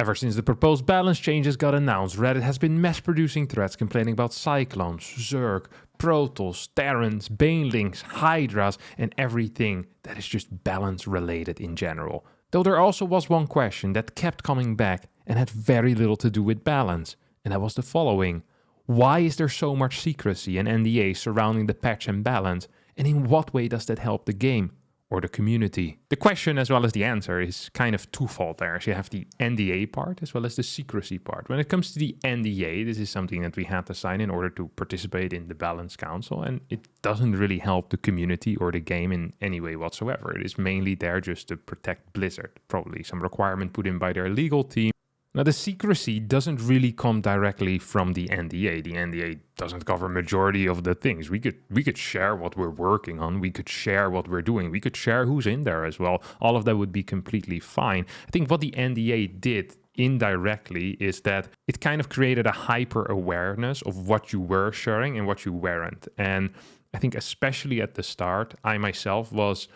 Ever since the proposed balance changes got announced, Reddit has been mass-producing threads complaining about Cyclones, Zerg, Protoss, Terrans, Banelings, Hydras, and everything that is just balance-related in general. Though there also was one question that kept coming back and had very little to do with balance, and that was the following. Why is there so much secrecy and NDA surrounding the patch and balance, and in what way does that help the game? Or the community? The question as well as the answer is kind of twofold there. So you have the NDA part as well as the secrecy part. When it comes to the NDA, this is something that we had to sign in order to participate in the Balance Council, and it doesn't really help the community or the game in any way whatsoever. It is mainly there just to protect Blizzard, probably some requirement put in by their legal team. Now, the secrecy doesn't really come directly from the NDA. The NDA doesn't cover majority of the things. We could share what we're working on. We could share what we're doing. We could share who's in there as well. All of that would be completely fine. I think what the NDA did indirectly is that it kind of created a hyper awareness of what you were sharing and what you weren't. And I think especially at the start, I myself was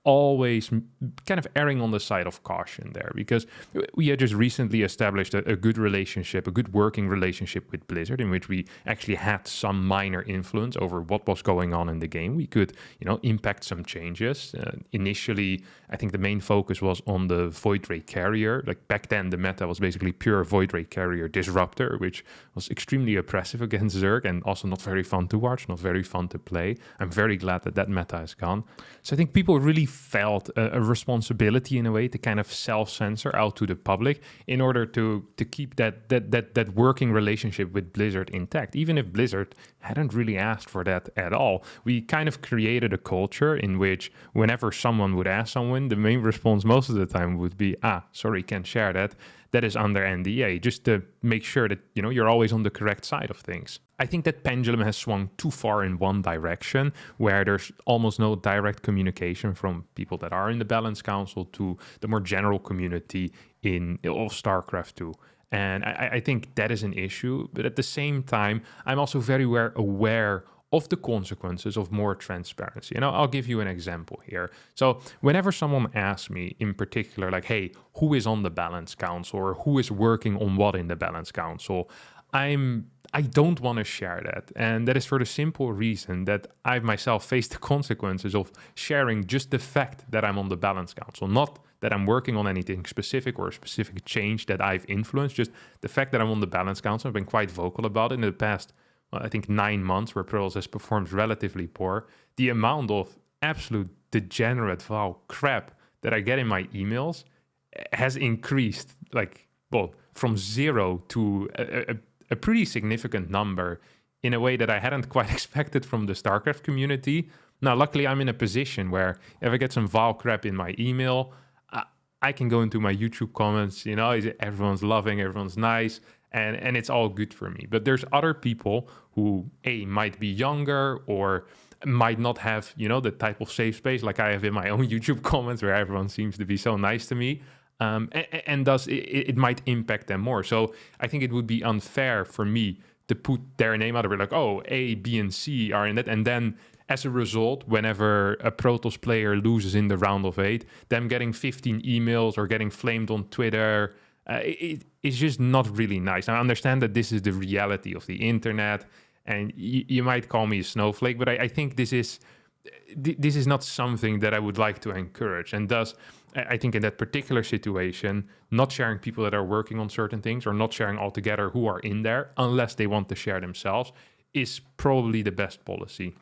always kind of erring on the side of caution there, because we had just recently established a good relationship, a good working relationship with Blizzard, in which we actually had some minor influence over what was going on in the game. We could, impact some changes. Initially, I think the main focus was on the Void Ray Carrier. Like back then, the meta was basically pure Void Ray Carrier Disruptor, which was extremely oppressive against Zerg and also not very fun to watch, not very fun to play. I'm very glad that that meta is gone. So I think people really felt a responsibility in a way to kind of self-censor out to the public in order to keep that working relationship with Blizzard intact. Even if Blizzard hadn't really asked for that at all, we kind of created a culture in which whenever someone would ask someone, the main response most of the time would be, sorry, can't share that. That is under NDA, just to make sure that, you're always on the correct side of things. I think that pendulum has swung too far in one direction, where there's almost no direct communication from people that are in the Balance Council to the more general community of StarCraft 2. And I think that is an issue. But at the same time, I'm also very aware of the consequences of more transparency. And I'll give you an example here. So whenever someone asks me in particular, like, hey, who is on the Balance Council or who is working on what in the Balance Council, I don't want to share that. And that is for the simple reason that I've myself faced the consequences of sharing just the fact that I'm on the Balance Council, not that I'm working on anything specific or a specific change that I've influenced, just the fact that I'm on the Balance Council. I've been quite vocal about it in the past, I think 9 months, where Protoss has performed relatively poor. The amount of absolute degenerate foul crap that I get in my emails has increased, from 0 to a pretty significant number in a way that I hadn't quite expected from the StarCraft community. Now, luckily, I'm in a position where if I get some vile crap in my email, I can go into my YouTube comments, everyone's loving, everyone's nice, and it's all good for me. But there's other people who, might be younger or might not have, the type of safe space like I have in my own YouTube comments where everyone seems to be so nice to me. And thus it might impact them more. So I think it would be unfair for me to put their name out there, like, oh, A, B, and C are in it. And then as a result, whenever a Protoss player loses in the round of 8, them getting 15 emails or getting flamed on Twitter, it's just not really nice. I understand that this is the reality of the internet, and you might call me a snowflake, but I think this is not something that I would like to encourage. And thus, I think in that particular situation, not sharing people that are working on certain things or not sharing altogether who are in there, unless they want to share themselves, is probably the best policy.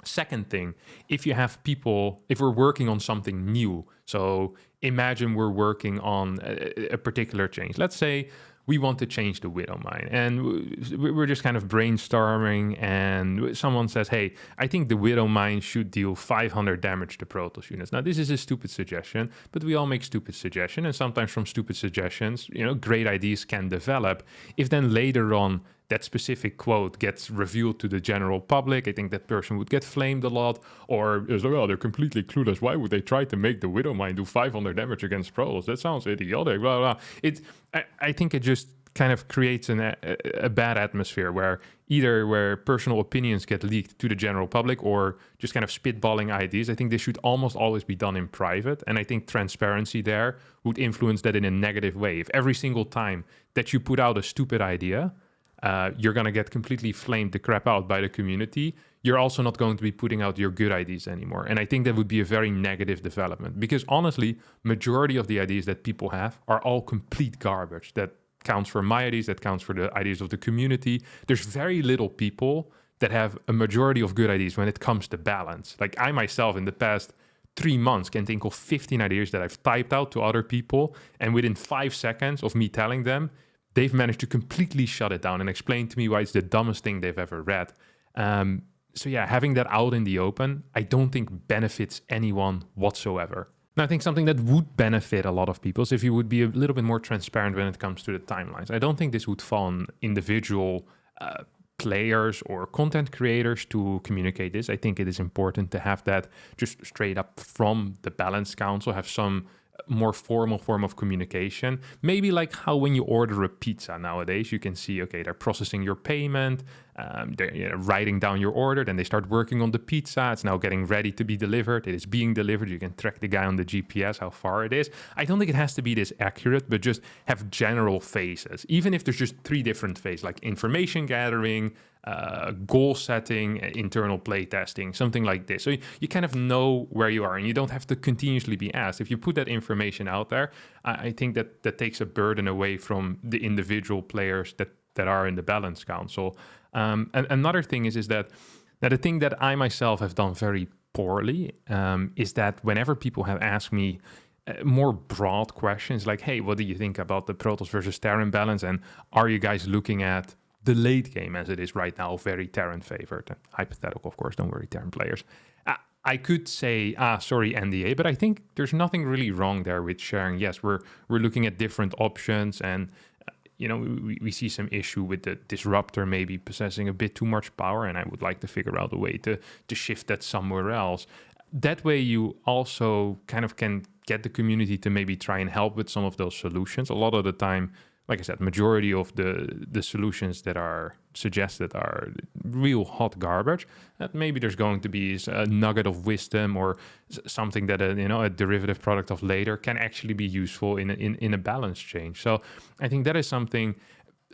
Second thing, if we're working on something new, so imagine we're working on a particular change. Let's say we want to change the Widow Mine, and we're just kind of brainstorming, and someone says, hey, I think the Widow Mine should deal 500 damage to Protoss units. Now, this is a stupid suggestion, but we all make stupid suggestions, and sometimes from stupid suggestions, great ideas can develop. If then later on that specific quote gets revealed to the general public, I think that person would get flamed a lot, or is like, oh, they're completely clueless. Why would they try to make the Widow Mine do 500 damage against Protoss? That sounds idiotic, blah, blah. I think it just kind of creates a bad atmosphere where either where personal opinions get leaked to the general public or just kind of spitballing ideas. I think this should almost always be done in private. And I think transparency there would influence that in a negative way. If every single time that you put out a stupid idea, you're going to get completely flamed the crap out by the community, you're also not going to be putting out your good ideas anymore. And I think that would be a very negative development because honestly, majority of the ideas that people have are all complete garbage. That counts for my ideas, that counts for the ideas of the community. There's very little people that have a majority of good ideas when it comes to balance. Like I myself in the past 3 months can think of 15 ideas that I've typed out to other people, and within 5 seconds of me telling them, they've managed to completely shut it down and explain to me why it's the dumbest thing they've ever read. So yeah, having that out in the open, I don't think benefits anyone whatsoever. And I think something that would benefit a lot of people is if you would be a little bit more transparent when it comes to the timelines. I don't think this would fall on individual players or content creators to communicate this. I think it is important to have that just straight up from the Balance Council, have some more formal form of communication. Maybe like how when you order a pizza nowadays, you can see, okay, they're processing your payment, they're writing down your order, then they start working on the pizza. It's now getting ready to be delivered. It is being delivered. You can track the guy on the GPS, how far it is. I don't think it has to be this accurate, but just have general phases. Even if there's just 3 different phases, like information gathering, goal setting, internal play testing, something like this. So you kind of know where you are and you don't have to continuously be asked. If you put that information out there, I think that takes a burden away from the individual players that are in the Balance Council. And another thing is that the thing that I myself have done very poorly is that whenever people have asked me more broad questions like, hey, what do you think about the Protoss versus Terran balance? And are you guys looking at the late game as it is right now, very Terran favored? Hypothetical, of course, don't worry, Terran players. I could say, sorry, NDA, but I think there's nothing really wrong there with sharing. Yes, we're looking at different options, and we see some issue with the disruptor maybe possessing a bit too much power, and I would like to figure out a way to shift that somewhere else. That way you also kind of can get the community to maybe try and help with some of those solutions. A lot of the time, like I said, majority of the solutions that are suggested are real hot garbage. That maybe there's going to be a nugget of wisdom or something that a derivative product of later can actually be useful in a balance change. So I think that is something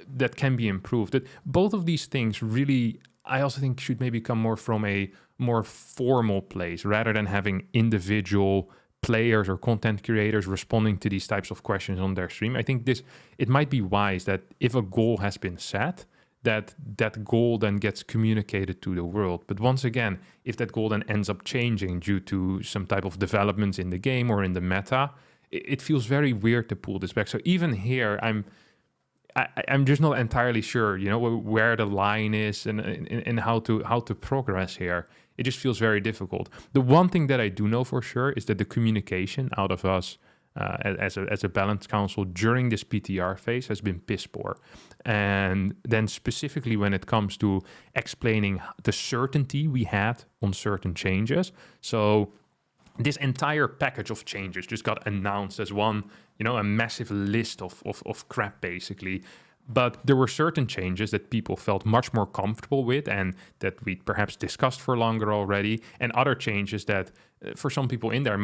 that can be improved. That both of these things really, I also think, should maybe come more from a more formal place rather than having individual players or content creators responding to these types of questions on their stream. I think it might be wise that if a goal has been set, that goal then gets communicated to the world. But once again, if that goal then ends up changing due to some type of developments in the game or in the meta, it feels very weird to pull this back. So even here, I'm just not entirely sure, where the line is and how to progress here. It just feels very difficult. The one thing that I do know for sure is that the communication out of us as a Balance Council during this PTR phase has been piss poor. And then specifically when it comes to explaining the certainty we had on certain changes. So this entire package of changes just got announced as one, a massive list of crap basically. But there were certain changes that people felt much more comfortable with and that we perhaps discussed for longer already, and other changes that for some people in there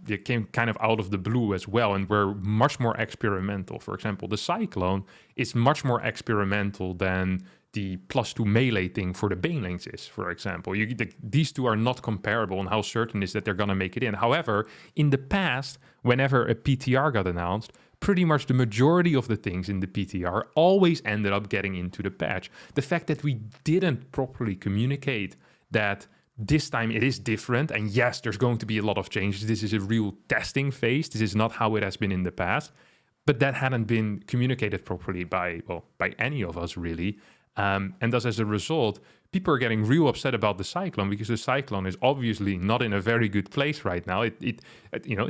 they came kind of out of the blue as well and were much more experimental. For example, the Cyclone is much more experimental than the +2 melee thing for the Banelings is, for example. These two are not comparable on how certain it is that they're going to make it in. However, in the past, whenever a PTR got announced, pretty much the majority of the things in the PTR always ended up getting into the patch. The fact that we didn't properly communicate that this time it is different, and yes, there's going to be a lot of changes. This is a real testing phase. This is not how it has been in the past. But that hadn't been communicated properly by any of us, really. And thus, as a result, people are getting real upset about the Cyclone because the Cyclone is obviously not in a very good place right now. It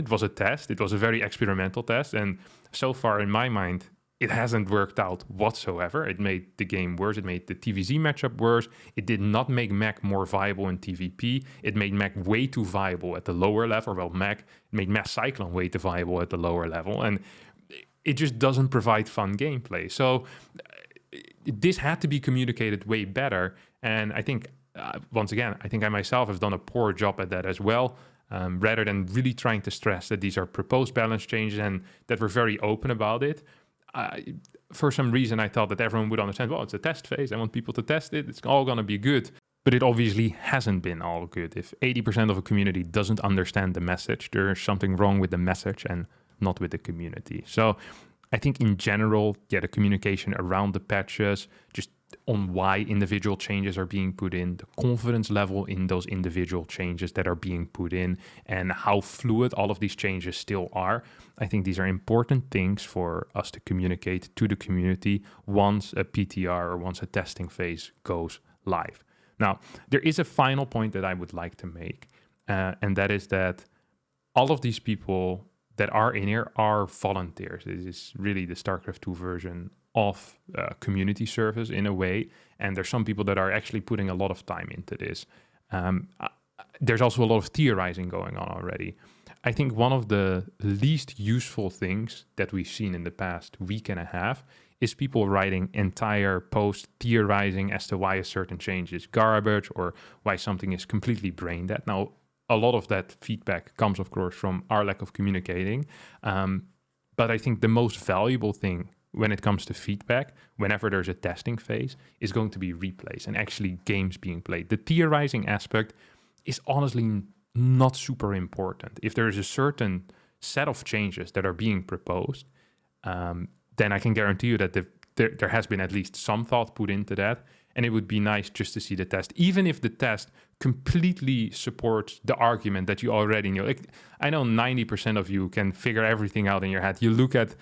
was a test. It was a very experimental test. And so far, in my mind, it hasn't worked out whatsoever. It made the game worse. It made the TVZ matchup worse. It did not make mech more viable in TVP. It made mech way too viable at the lower level. Well, it made mech Cyclone way too viable at the lower level. And it just doesn't provide fun gameplay. So this had to be communicated way better. And I think, once again, I think I myself have done a poor job at that as well. Rather than really trying to stress that these are proposed balance changes and that we're very open about it. For some reason, I thought that everyone would understand, well, it's a test phase. I want people to test it. It's all going to be good. But it obviously hasn't been all good. If 80% of a community doesn't understand the message, there's something wrong with the message and not with the community. So I think in general, the communication around the patches, just on why individual changes are being put in, the confidence level in those individual changes that are being put in, and how fluid all of these changes still are. I think these are important things for us to communicate to the community once a PTR or once a testing phase goes live. Now, there is a final point that I would like to make, and that is that all of these people that are in here are volunteers. This is really the StarCraft 2 version of community service in a way, and there's some people that are actually putting a lot of time into this. There's also a lot of theorizing going on already. I think one of the least useful things that we've seen in the past week and a half is people writing entire posts theorizing as to why a certain change is garbage or why something is completely brain dead. Now, a lot of that feedback comes, of course, from our lack of communicating. But I think the most valuable thing when it comes to feedback, whenever there's a testing phase, is going to be replays and actually games being played. The theorizing aspect is honestly not super important. If there is a certain set of changes that are being proposed, then I can guarantee you that there has been at least some thought put into that. And it would be nice just to see the test, even if the test completely supports the argument that you already know. Like, I know 90% of you can figure everything out in your head. You look at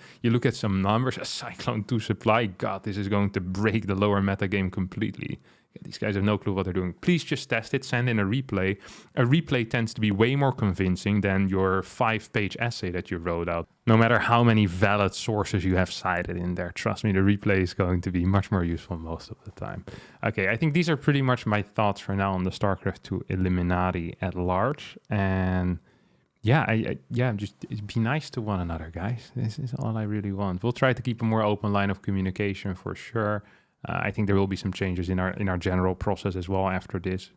some numbers, a Cyclone 2 supply, God, this is going to break the lower meta game completely. These guys have no clue what they're doing. Please just test it, send in a replay. A replay tends to be way more convincing than your 5-page essay that you wrote out. No matter how many valid sources you have cited in there, trust me, the replay is going to be much more useful most of the time. Okay, I think these are pretty much my thoughts for now on the StarCraft 2 Illuminati at large. And yeah, just be nice to one another, guys. This is all I really want. We'll try to keep a more open line of communication for sure. I think there will be some changes in our general process as well after this.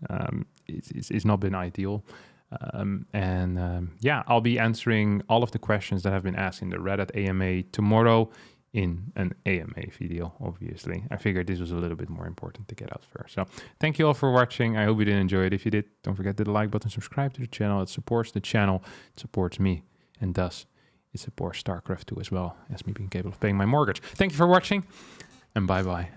It's not been ideal. I'll be answering all of the questions that have been asked in the Reddit AMA tomorrow in an AMA video, obviously. I figured this was a little bit more important to get out first. So thank you all for watching. I hope you did enjoy it. If you did, don't forget to hit the like button, subscribe to the channel. It supports the channel, it supports me, and thus it supports StarCraft 2 as well as me being capable of paying my mortgage. Thank you for watching, and bye-bye.